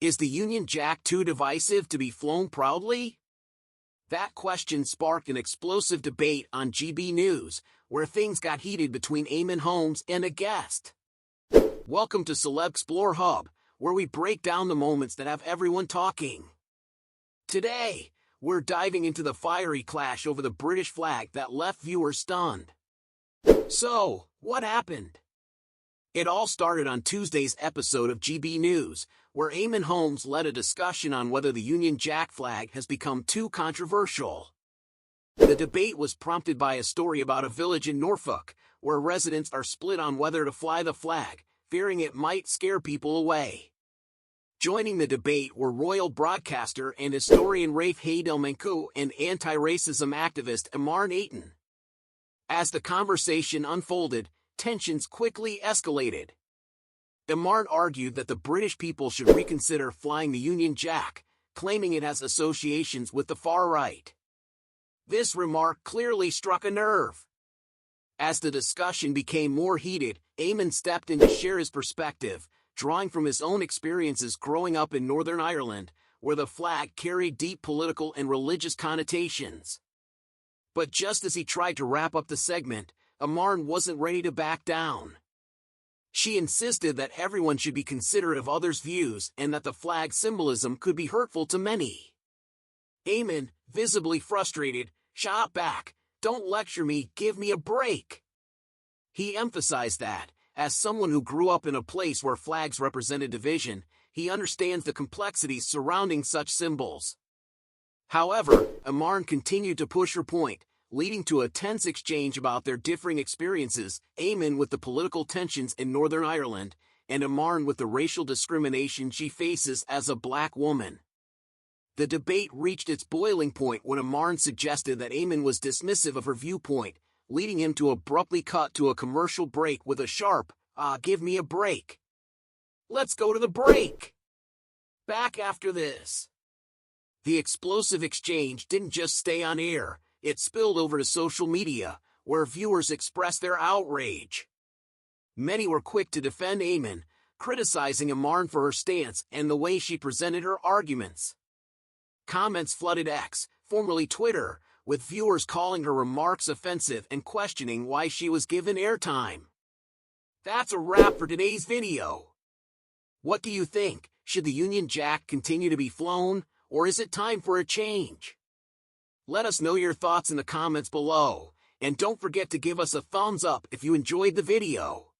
Is the Union Jack too divisive to be flown proudly? That question sparked an explosive debate on GB News, where things got heated between Eamonn Holmes and a guest. Welcome to CelebXplore Hub, where we break down the moments that have everyone talking. Today, we're diving into the fiery clash over the British flag that left viewers stunned. So, what happened? It all started on Tuesday's episode of GB News, where Eamonn Holmes led a discussion on whether the Union Jack flag has become too controversial. The debate was prompted by a story about a village in Norfolk, where residents are split on whether to fly the flag, fearing it might scare people away. Joining the debate were royal broadcaster and historian Rafe Haydelmanku and anti-racism activist Eamonn Holmes. As the conversation unfolded, tensions quickly escalated. Eamonn argued that the British people should reconsider flying the Union Jack, claiming it has associations with the far right. This remark clearly struck a nerve. As the discussion became more heated, Eamonn stepped in to share his perspective, drawing from his own experiences growing up in Northern Ireland, where the flag carried deep political and religious connotations. But just as he tried to wrap up the segment, Eamonn wasn't ready to back down. She insisted that everyone should be considerate of others' views and that the flag's symbolism could be hurtful to many. Eamonn, visibly frustrated, shot back, "Don't lecture me, give me a break." He emphasized that, as someone who grew up in a place where flags represented division, he understands the complexities surrounding such symbols. However, Eamonn continued to push her point, leading to a tense exchange about their differing experiences, Eamonn with the political tensions in Northern Ireland, and Eamonn with the racial discrimination she faces as a black woman. The debate reached its boiling point when Eamonn suggested that Eamonn was dismissive of her viewpoint, leading him to abruptly cut to a commercial break with a sharp, "Give me a break." Let's go to the break. Back after this. The explosive exchange didn't just stay on air, it spilled over to social media, where viewers expressed their outrage. Many were quick to defend Eamonn, criticizing Eamonn for her stance and the way she presented her arguments. Comments flooded X, formerly Twitter, with viewers calling her remarks offensive and questioning why she was given airtime. That's a wrap for today's video. What do you think? Should the Union Jack continue to be flown, or is it time for a change? Let us know your thoughts in the comments below, and don't forget to give us a thumbs up if you enjoyed the video.